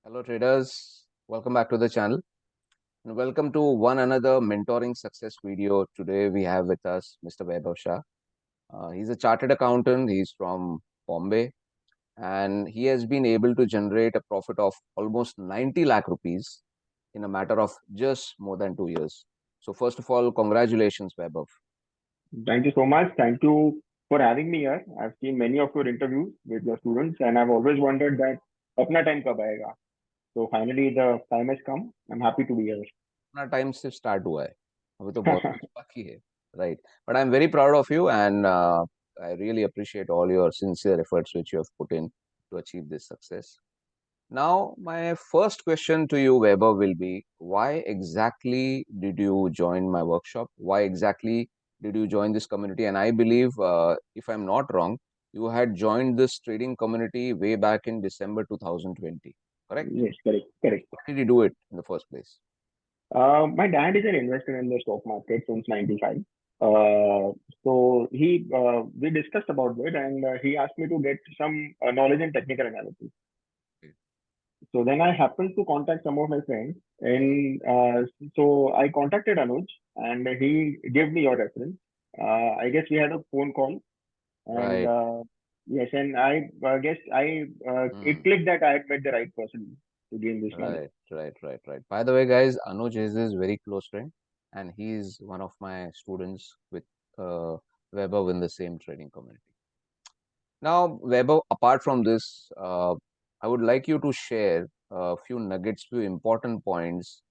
Hello, traders. Welcome back to the channel and welcome to one another mentoring success video. Today we have with us Mr. Vaibhav Shah. He's a chartered accountant. He's from Bombay and he has been able to generate a profit of almost 90 lakh rupees in a matter of just more than 2 years. So, first of all, congratulations, Vaibhav. Thank you so much. Thank you for having me here. I've seen many of your interviews with your students, and I've always wondered that अपना time कब आएगा. So finally, the time has come. I'm happy to be here. अपना time सिर्फ start हुआ है अभी तो बहुत कुछ बाकी है right but I'm very proud of you and I really appreciate all your sincere efforts which you have put in to achieve this success. Now my first question to you, Weber, will be why exactly did you join my workshop? Why exactly did you join this community? And I believe if I'm not wrong, you had joined this trading community way back in December 2020, correct? Yes, correct, correct. Why did you do it in the first place? My dad is an investor in the stock market since '95. Uh, so we discussed about it, and he asked me to get some knowledge in technical analysis. So then I happened to contact some of my friends, and so I contacted Anuj, and he gave me your reference. I guess we had a phone call, and Right. yes, and I guess it Hmm. clicked that I had met the right person to gain this knowledge. Right. By the way, guys, Anuj is his very close friend, and he is one of my students with uh, Weber in the same trading community. Now, Weber, apart from this, I would like you to share a few nuggets, few important points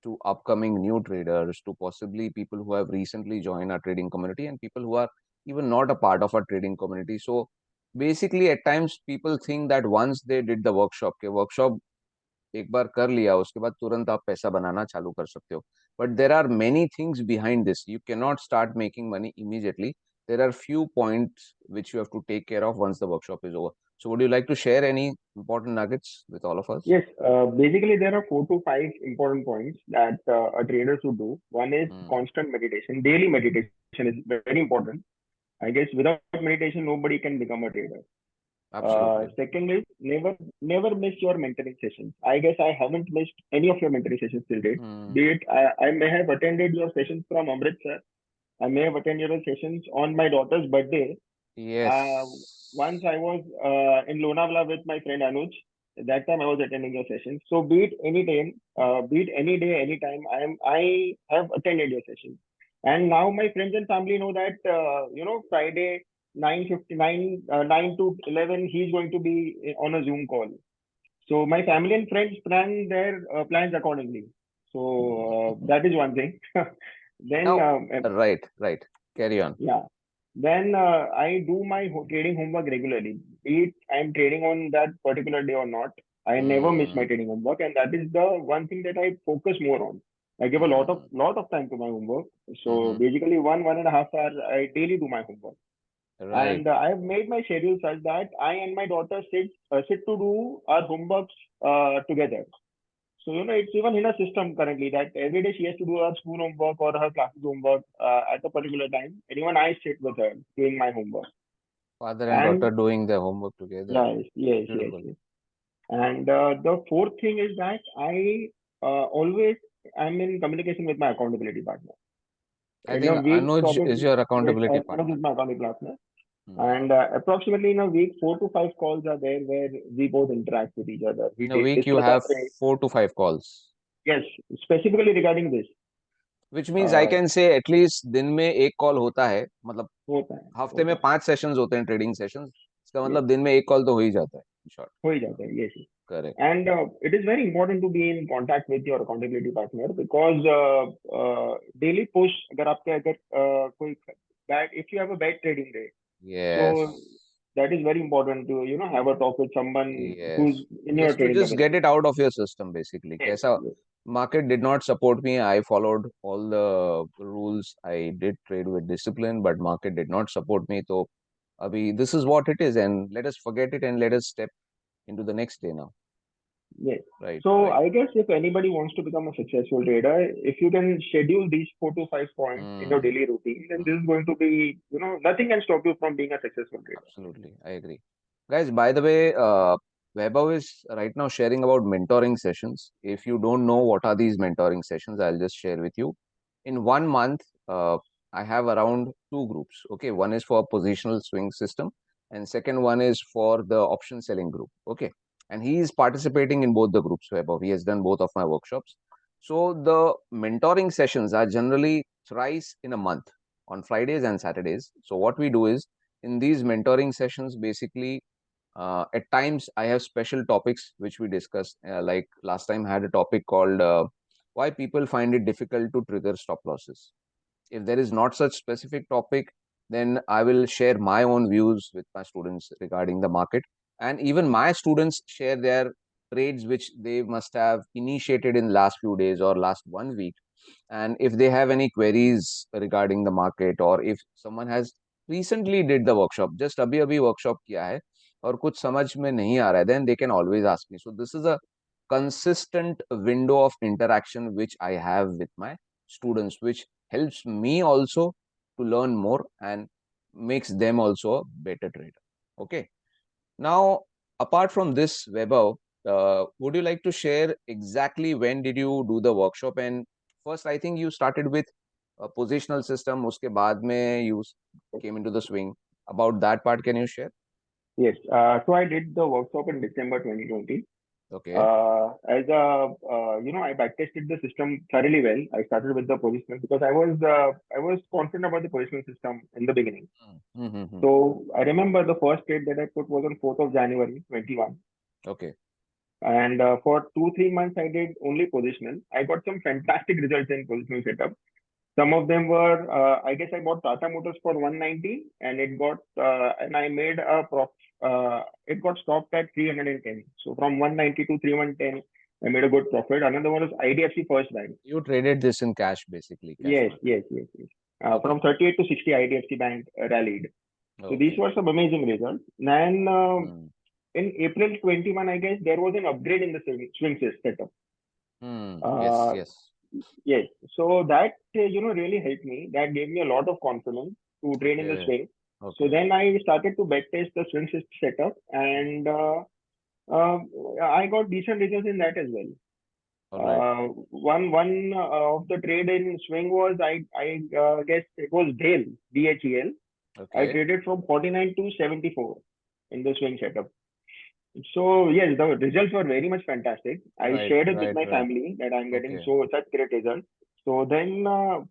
to upcoming new traders, to possibly people who have recently joined our trading community and people who are even not a part of our trading community. So, basically, at times people think that once they did the workshop एक बार कर लिया उसके बाद तुरंत आप पैसा बनाना चालू कर सकते हो but there are many things behind this you can not start making money immediately there are few points which you have to take care of once the workshop is over. So would you like to share any important nuggets with all of us? Yes, basically there are 4 to 5 important points that a trader should do. One is Hmm. constant meditation. Daily meditation is very important. I guess without meditation, nobody can become a trader. Absolutely. Second is never miss your mentoring sessions. I guess I haven't missed any of your mentoring sessions till date. Hmm. Be it I may have attended your sessions from Amritsar. I may have attended your sessions on my daughter's birthday. Uh, Once Yes. I was in Lonavala with my friend Anuj. At that time I was attending your sessions. So be it any time, be it any day, any time, I have attended your sessions. And now my friends and family know that Friday 9:59, 9 to 11, he's going to be on a Zoom call. So my family and friends plan their plans accordingly. So that is one thing. Then Now, right. Carry on. yeah. Then I do my trading homework regularly. Be it I'm trading on that particular day or not, I never miss my Hmm. trading homework, and that is the one thing that I focus more on. I give a Hmm. lot of time to my homework. So Hmm. basically, 1.5 hour I daily do my homework, Right. and I have made my schedule such that I and my daughter sit to do our homeworks together. So, it's even in a system currently that every day she has to do her school homework or her classes homework at a particular time. And even I sit with her doing my homework. Father and And daughter doing their homework together. Beautiful. yes. And the fourth thing is that I always am in communication with my accountability partner. I In a think week, Anuj is probably, your yes, accountability Anuj partner. is my accountability partner. Hmm. And approximately in a week, 4 to 5 calls are there where we both interact with each other. We In a week, you discuss our have trade. 4 to 5 calls, Yes, specifically regarding this. which means I Uh, can say at least दिन में एक call होता है मतलब होता है हफ्ते में होता है 5 सेशंस होते हैं ट्रेडिंग सेशंस इसका yes मतलब दिन में एक कॉल तो हो ही जाता है शॉर्ट. हो ही जाता है yes correct. and it is very important to be in contact with your accountability partner because daily push अगर आपके अगर कोई bad if you have a bad trading day so yes. that is very important to have a talk with someone yes. who's in your just to trading just get community. It out of your system basically Yes, कैसा yes. market did not support me. I followed all the rules. I did trade with discipline, but market did not support me. So, Abhi, this is what it is, and let us forget it and let us step into the next day now. Yes. Right, So right. I guess if anybody wants to become a successful trader, if you can schedule these 4 to 5 points in your Hmm. daily routine, then this Hmm. is going to be, nothing can stop you from being a successful trader. Absolutely, I agree. Guys, by the way, Vaibhav is right now sharing about mentoring sessions. If you don't know what are these mentoring sessions, I'll just share with you. In 1 month, I have around two groups. Okay, one is for positional swing system, and second one is for the option selling group. Okay, and he is participating in both the groups. Vaibhav, he has done both of my workshops. So the mentoring sessions are generally thrice in a month on Fridays and Saturdays. So what we do is in these mentoring sessions, basically at times, I have special topics which we discuss. Like last time, I had a topic called why people find it difficult to trigger stop losses. If there is not such specific topic, then I will share my own views with my students regarding the market. And even my students share their trades which they must have initiated in last few days or last 1 week. And if they have any queries regarding the market, or if someone has recently did the workshop, just अभी अभी workshop किया है और कुछ समझ में नहीं आ रहा है, then they can always ask me. So this is a consistent window of interaction which I have with my students, which helps me also to learn more and makes them also a better trader. Okay. Now, apart from this, Vaibhav, would you like to share exactly when did you do the workshop? And first, I think you started with a positional system. Uske baad mein you came into the swing. About that part, can you share? Yes. So I did the workshop in December 2020. Okay. As a I backtested the system thoroughly well. I started with the positional because I was confident about the positional system in the beginning. Mm-hmm. So I remember the first trade that I put was on 4th of January 21. Okay. And for 2-3 months, I did only positional. I got some fantastic results in positional setup. Some of them were, I guess I bought Tata Motors for 190 and and I made a it got stopped at 310. So from 190 to 310, I made a good profit. Another one was IDFC First Bank. You traded this in cash, basically, cash Yes, market. yes, yes, yes. Okay. From 38 to 60, IDFC Bank rallied. So these Okay. were some amazing results. Then Hmm. in April 21, I guess there was an upgrade in the swing setup. Hmm. Yes. Uh, Yes. yes, so that really helped me. That gave me a lot of confidence to train in the Okay. swing. So Okay. then I started to backtest the setup, and uh, I got decent results in that as well. All right. One of the trade in swing was I guess it was DHEL. I Okay. traded from 49 to 74 in the swing setup. So yes, the results were very much fantastic. I Right. shared it with Right. my Right. family that I'm getting Okay. such great results. So then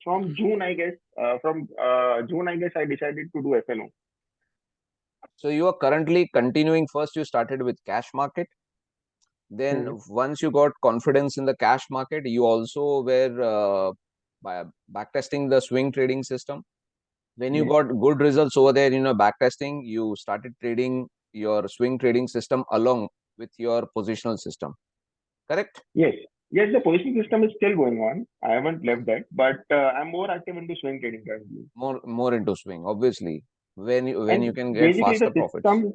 from June, I guess, from June, I guess I decided to do FNO. So you are currently continuing. First, you started with cash market. Then, Hmm. once you got confidence in the cash market, you also were by backtesting the swing trading system. When you Yes, got good results over there in your backtesting, you started trading your swing trading system along with your positional system. Correct? yes, yes. The positioning system is still going on. I haven't left Mhm. that, but I'm more active into swing trading currently. More into swing, obviously. When you And can get basically, faster the profits. system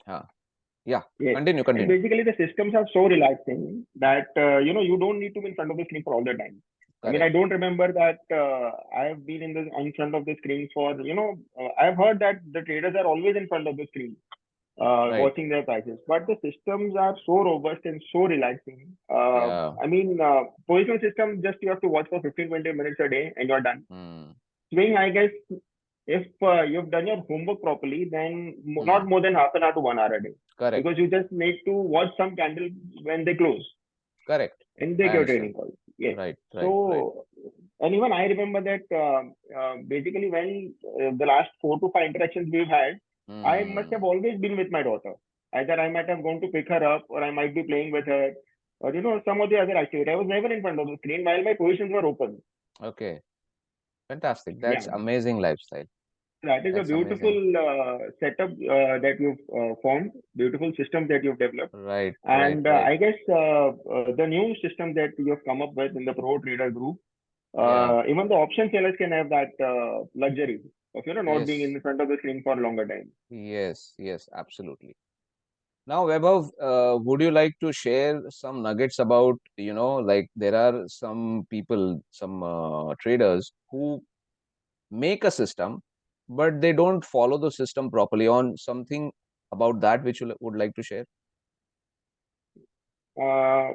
Yeah. Yeah. Yes. Continue. And Continue. basically, the systems are so relaxing that you don't need to be in front of the screen for all the time. I mean, I Correct. don't remember that I have been in front of the screen for I've heard that the traders are always in front of the screen Right. watching their prices, but the systems are so robust and so relaxing. Yeah. I mean, positional system just you have to watch for 15-20 minutes a day and you're done. Hmm. Swing, I guess, if you've done your homework properly, then Hmm. not more than half an hour to 1 hour a day, Correct. because you just need to watch some candle when they close Correct. and I take your understand. trading call. Yes. Right. Right. Right. So, and even I remember that basically when the last 4 to 5 interactions we've had, I must have Hmm. always been with my daughter. Either I might have gone to pick her up, or I might be playing with her, or some of the other activity. I was never in front of the screen while my positions were open. Okay. Fantastic. Yeah. That's amazing lifestyle. That is a That's beautiful amazing. setup that you've formed, beautiful system that you've developed. Right. Right. And Right. I guess the new system that you have come up with in the Pro Trader group, Yeah. even the option sellers can have that luxury of not being Yes. in front of the screen for a longer time. Yes. Yes. Absolutely. Now, Vaibhav, would you like to share some nuggets about, like there are some people, some traders who make a system, but they don't follow the system properly on something about that which you would like to share? Uh,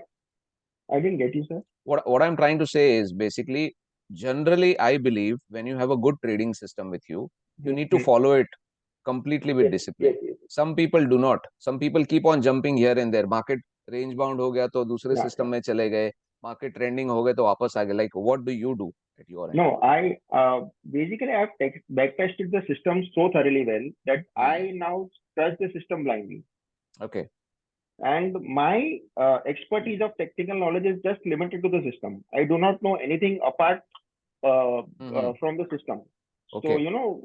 I didn't get you, sir. What I'm trying to say is basically, generally, I believe when you have a good trading system with you need to Hmm. follow it completely with Yes, yes, discipline. yes. Some people do not. Some people keep on jumping here and there. Market range bound हो गया तो दूसरे Yeah, system yeah. में चले गए. Market trending हो गए तो वापस आ गए. Like what do you do at your end? No, I basically I've backtested the system so thoroughly well that Hmm. I now trust the system blindly. Okay. And my expertise of technical knowledge is just limited to the system. I do not know anything apart Hmm. from the system. So, Okay.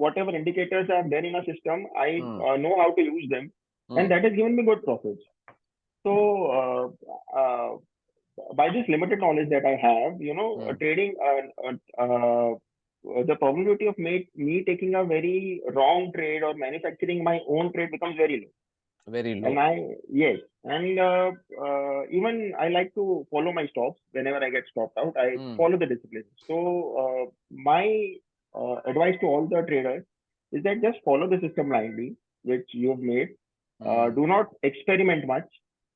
whatever indicators are there in a system, I Hmm. know how to use them, and Hmm. that has given me good profits. So, by this limited knowledge that I have, Hmm. trading, the probability of me taking a very wrong trade or manufacturing my own trade becomes very low. Very And low. I, yes, and even I like to follow my stops whenever I get stopped out. I Hmm. follow the discipline. So my advice to all the traders is that just follow the system blindly, which you have made. Hmm. Do not experiment much.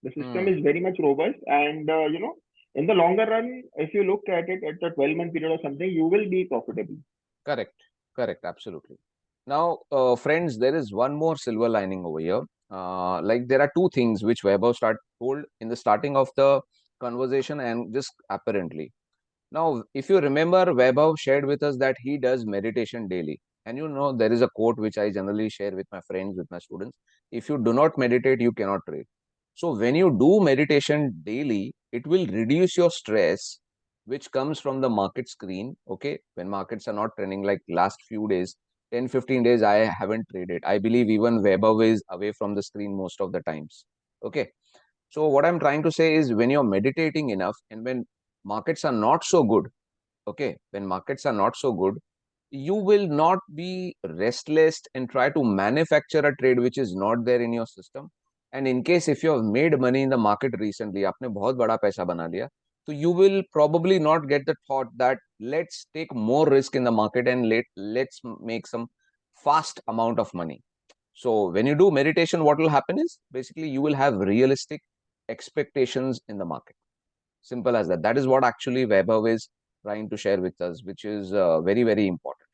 The system Hmm. is very much robust, and in the longer run, if you look at it at the 12-month period or something, you will be profitable. Correct. Correct. Absolutely. Now, friends, there is one more silver lining over here. Like there are two things which Vaibhav told in the starting of the conversation and just apparently. Now, if you remember, Vaibhav shared with us that he does meditation daily. And there is a quote which I generally share with my friends, with my students. If you do not meditate, you cannot trade. So, when you do meditation daily, it will reduce your stress, which comes from the market screen. Okay. When markets are not trending, like last few days, 10, 15 days, I haven't traded. I believe even Vaibhav is away from the screen most of the times. Okay. So, what I'm trying to say is when you're meditating enough and when markets are not so good, okay, when markets are not so good, you will not be restless and try to manufacture a trade which is not there in your system. And in case if you have made money in the market recently, आपने बहुत बड़ा पैसा बना लिया, so you will probably not get the thought that let's take more risk in the market and let's make some fast amount of money. So when you do meditation, what will happen is basically you will have realistic expectations in the market. Simple as that. That is what actually Vaibhav is trying to share with us, which is very, very important.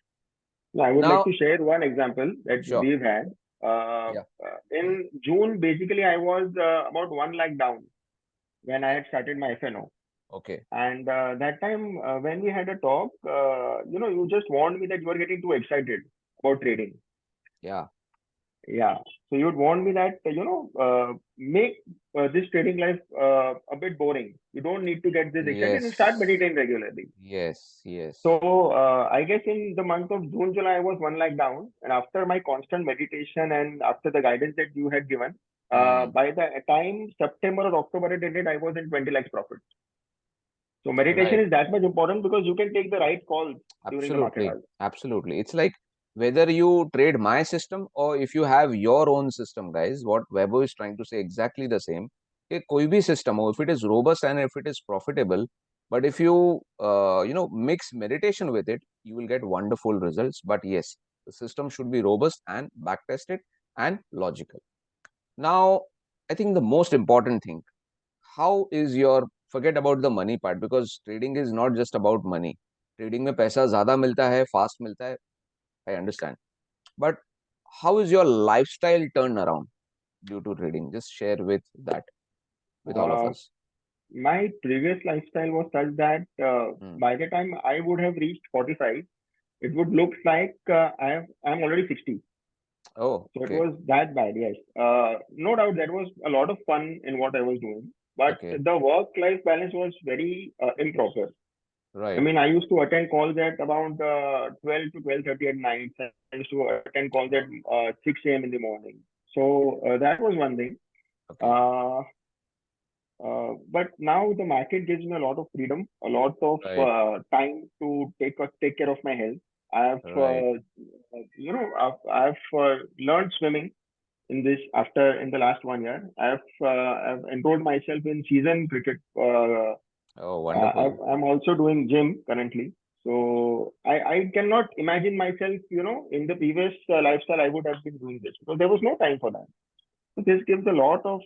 Now, I would like Now, to share one example that sure. we've had. Yeah. In June, basically, I was about 1 lakh down when I had started my FNO. Okay. And that time, when we had a talk, you just warned me that you are getting too excited about trading. Yeah. Yeah. So you would warn me that, make this trading life a bit boring. You don't need to get this excited and start Yes. meditating regularly. Yes. Yes. So I guess in the month of June, July, I was 1 lakh down, and after my constant meditation and after the guidance that you had given, Hmm. by the time September or October it ended, I was in 20 lakhs profit. So meditation Right. is that much important because you can take the right calls during the market Absolutely. hours. Absolutely. It's like whether you trade my system or if you have your own system, guys, what Webo is trying to say exactly the same. कि कोई भी system हो, if it is robust and if it is profitable, but if you mix meditation with it, you will get wonderful results. But yes, the system should be robust and back tested and logical. Now, I think the most important thing, how is your forget about the money part because trading is not just about money. Trading में पैसा ज़्यादा मिलता है, fast मिलता है, I understand. But how is your lifestyle turned around due to trading? Just share with that with all of Uh, us. my previous lifestyle was such that Hmm. by the time I would have reached 45, it would look like I'm already 60. Oh, So it okay, was that bad, yes. No doubt that was a lot of fun in what I was doing, but okay, the work-life balance was very improper. I right. mean, I used to attend calls at about 12 to 12:30 at night. I used to attend calls at 6 a.m. in the morning. So that was one thing. Okay, Uh, but now the market gives me a lot of freedom, a lot of right, time to take care of my health. I've, right. I've learned swimming in the last 1 year. I've enrolled myself in season cricket. Oh, wonderful. I'm also doing gym currently. So I cannot imagine myself, in the previous lifestyle I would have been doing this because there was no time for that. So this gives a lot of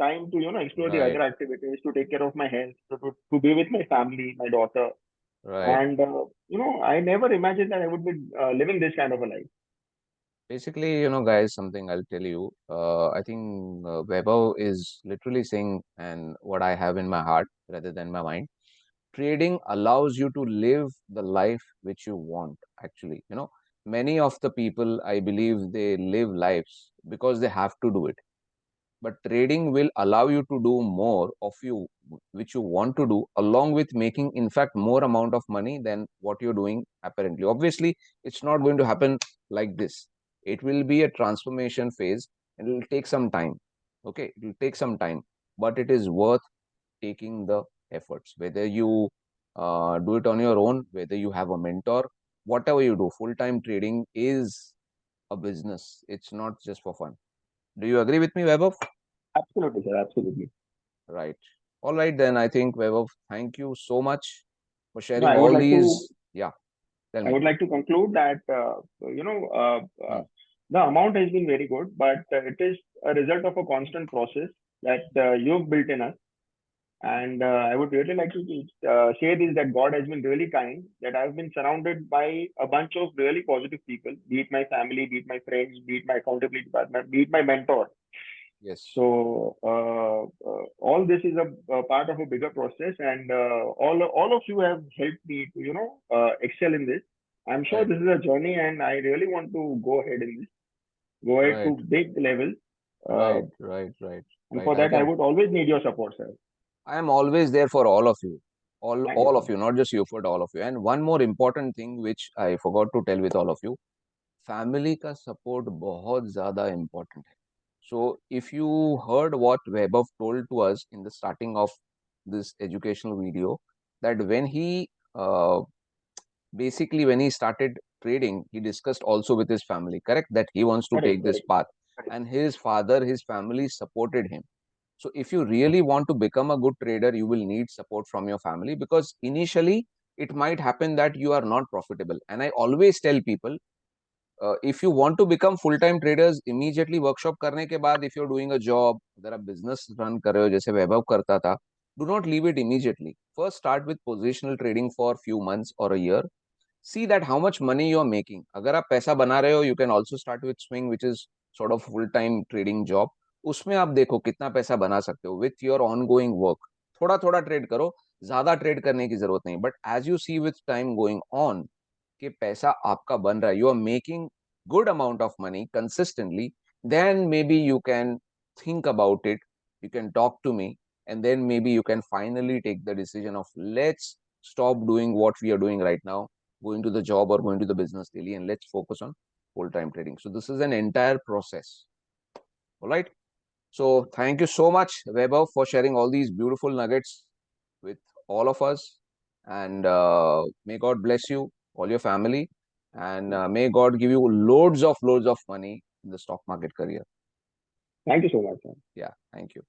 time to explore the Right, other activities, to take care of my health, to be with my family, my daughter, right. and I never imagined that I would be living this kind of a life. Basically, guys, something I'll tell you. I think Vaibhav is literally saying, and what I have in my heart rather than my mind. Trading allows you to live the life which you want, actually. Many of the people, I believe, they live lives because they have to do it, but trading will allow you to do more of you which you want to do, along with making in fact more amount of money than what you're doing apparently. Obviously, it's not going to happen like this. It will be a transformation phase, and it will take some time. Okay, it will take some time, but it is worth taking the efforts, whether you do it on your own, whether you have a mentor, whatever you do. Full time trading is a business, it's not just for fun. Do you agree with me, Vaibhav? Absolutely, sir. Absolutely. Right. All right, then I think, Vaibhav, thank you so much for No, sharing all these. Yeah, tell I me. would like to conclude that Hmm. the amount has been very good, but it is a result of a constant process that you've built in us. And I would really like to say this, that God has been really kind, that I've been surrounded by a bunch of really positive people, be it my family, be it my friends, be it my accountability partner, be it my mentor. Yes. So all this is a part of a bigger process, and all of you have helped me to excel in this. I'm sure Right. this is a journey, and I really want to go ahead in this, go ahead Right. to big levels. Uh, Right. Right. Right. and Right. for that, I would always need your support, sir. I am always there for all of you. All Thank you all so of much. you, not just you, for all of you. And one more important thing which I forgot to tell with all of you, family का support बहुत ज़्यादा important है. So if you heard what Vaibhav told to us in the starting of this educational video, that when he basically when he started trading, he discussed also with his family, correct, that he wants to Correct, take this correct, path, correct. and his father, his family supported him. So if you really want to become a good trader, you will need support from your family, because initially it might happen that you are not profitable. And I always tell people, if you want to become full time traders, immediately workshop करने के बाद, if you're doing a job, अगर आप business run कर रहे हो जैसे वैभव करता था, do not leave it immediately. First start with positional trading for few months or a year. See that how much money you are making. अगर आप पैसा बना रहे हो, you can also start with swing, which is sort of full time trading job. उसमें आप देखो कितना पैसा बना सकते हो with your ongoing work. थोड़ा थोड़ा ट्रेड करो, ज्यादा ट्रेड करने की जरूरत नहीं, but as you see with time going on कि पैसा आपका बन रहा है, you are making good amount of money consistently, then maybe you can think about it, you can talk to me, and then maybe you can finally take the decision of, let's stop doing what we are doing right now, going to the job or going to the business daily, and let's focus on full time trading. So this is an entire process. All right. So thank you so much, Weber, for sharing all these beautiful nuggets with all of us. And may God bless you, all your family, and may God give you loads of money in the stock market career. Thank you so much, sir. Yeah, thank you.